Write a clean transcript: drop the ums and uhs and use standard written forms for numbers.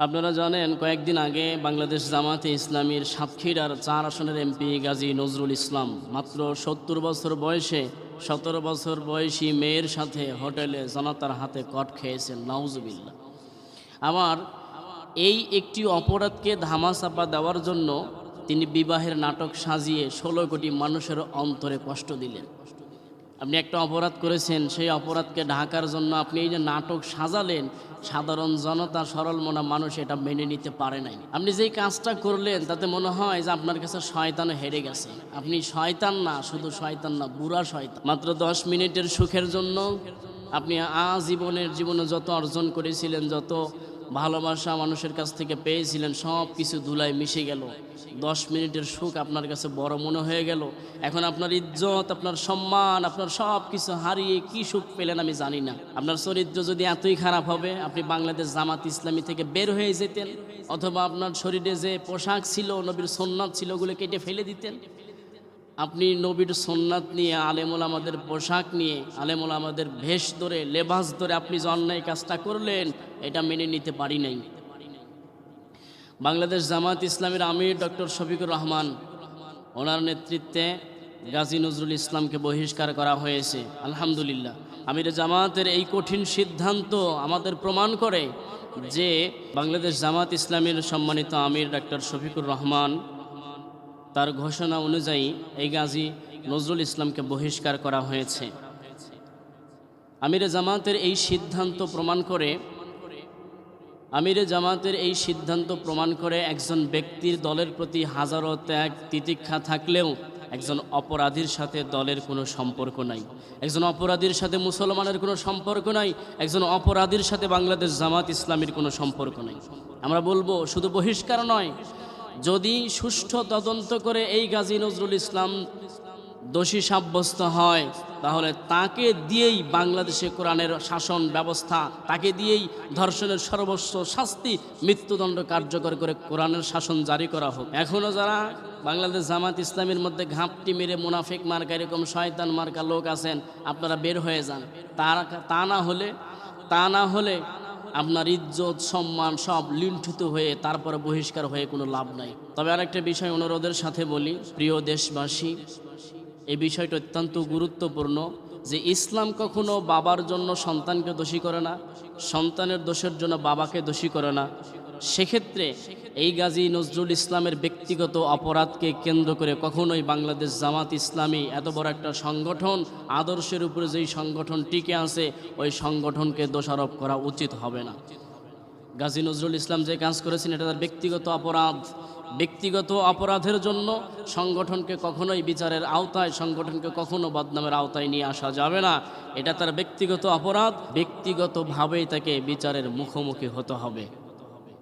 আপনারা জানেন কয়েকদিন আগে বাংলাদেশ জামাতে ইসলামীর সাতক্ষীরার 4 আসনের এমপি গাজী নজরুল ইসলাম মাত্র 70 বছর বয়সে 17 বছর বয়সী মেয়ের সাথে হোটেলে জনতার হাতে কট খেয়েছেন। নাউজুবিল্লাহ। আমার এই একটি অপরাধকে ধামাচাপা দেওয়ার জন্য তিনি বিবাহের নাটক সাজিয়ে 16 কোটি মানুষের অন্তরে কষ্ট দিলেন। আপনি একটা অপরাধ করেছেন, সেই অপরাধকে ঢাকার জন্য আপনি এই যে নাটক সাজালেন, সাধারণ জনতা সরল মনা মানুষ এটা মেনে নিতে পারে নাই। আপনি যেই কাজটা করলেন তাতে মনে হয় যে আপনার কাছে শয়তান হেরে গেছে। আপনি শয়তান না, শুধু শয়তান না, বুড়া শয়তান। মাত্র 10 মিনিটের সুখের জন্য আপনি জীবনে যত অর্জন করেছিলেন, যত ভালোবাসা মানুষের কাছ থেকে পেয়েছিলেন, সব কিছু ধুলায় মিশে গেল। 10 মিনিটের সুখ আপনার কাছে বড় মনে হয়ে গেল। এখন আপনার ইজ্জত, আপনার সম্মান, আপনার সব কিছু হারিয়ে কি সুখ পেলেন আমি জানি না। আপনার চরিত্র যদি এতই খারাপ হবে, আপনি বাংলাদেশ জামাত ইসলামী থেকে বের হয়ে যেতেন, অথবা আপনার শরীরে যে পোশাক ছিল, নবীর সুন্নাত ছিল, ওগুলো কেটে ফেলে দিতেন। আপনি নবীর সুন্নাত নিয়ে, আলেমুল আমাদের পোশাক নিয়ে, আলেমুল আমাদের ভেষ ধরে, লেবাস ধরে আপনি যে অন্যায় কাজটা করলেন, এটা মেনে নিতে পারি নাই। বাংলাদেশ জামাত ইসলামের আমির ডক্টর শফিকুর রহমান, ওনার নেতৃত্বে গাজী নজরুল ইসলামকে বহিষ্কার করা হয়েছে। আলহামদুলিল্লাহ, আমির জামাতের এই কঠিন সিদ্ধান্ত আমাদের প্রমাণ করে যে বাংলাদেশ জামাত ইসলামের সম্মানিত আমির ডক্টর শফিকুর রহমান তার ঘোষণা অনুযায়ী এই গাজী নজরুল ইসলামকে বহিষ্কার করা হয়েছে। আমির জামাতের এই সিদ্ধান্ত প্রমাণ করে একজন ব্যক্তির দলের প্রতি হাজারো ত্যাগ তিতিক্ষা থাকলেও একজন অপরাধীর সাথে দলের কোনো সম্পর্ক নাই, একজন অপরাধীর সাথে মুসলমানের কোনো সম্পর্ক নাই, একজন অপরাধীর সাথে বাংলাদেশ জামাত ইসলামীর কোনো সম্পর্ক নাই। আমরা বলবো শুধু বহিষ্কার নয়, যদি সুষ্ঠু তদন্ত করে এই গাজী নজরুল ইসলাম দোষী সাব্যস্ত হয়, তাহলে তাকে দিয়েই বাংলাদেশে কোরআনের শাসন ব্যবস্থা, তাকে দিয়েই ধর্ষণের সর্বোচ্চ শাস্তি মৃত্যুদণ্ড কার্যকর করে কোরআনের শাসন জারি করা হোক। এখনও যারা বাংলাদেশ জামাত ইসলামের মধ্যে ঘাপটি মেরে মুনাফিক মার্কা, এরকম শয়তান মার্কা লোক আছেন, আপনারা বের হয়ে যান। তা না হলে আপনার ইজ্জত সম্মান সব লুণ্ঠিত হয়ে তারপরে বহিষ্কার হয়ে কোনো লাভ নাই। তবে আরেকটা বিষয় অনুরোধের সাথে বলি, প্রিয় দেশবাসী, এই বিষয়টা অত্যন্ত গুরুত্বপূর্ণ যে ইসলাম কখনো বাবার জন্য সন্তানকে দোষী করে না, সন্তানের দোষের জন্য বাবাকে দোষী করে না। সেক্ষেত্রে এই গাজী নজরুল ইসলামের ব্যক্তিগত অপরাধকে কেন্দ্র করে কখনোই বাংলাদেশ জামাত ইসলামী এত বড় একটা সংগঠন, আদর্শের উপরে যেই সংগঠন টিকে আছে, ওই সংগঠনকে দোষারোপ করা উচিত হবে না। গাজী নজরুল ইসলাম যে কাজ করেছেন এটা তার ব্যক্তিগত অপরাধ। ব্যক্তিগত অপরাধের জন্য সংগঠনকে কখনোই বিচারের আওতায়, সংগঠনকে কখনো বদনামের আওতায় নিয়ে আসা যাবে না। এটা তার ব্যক্তিগত অপরাধ, ব্যক্তিগতভাবেই তাকে বিচারের মুখোমুখি হতে হবে।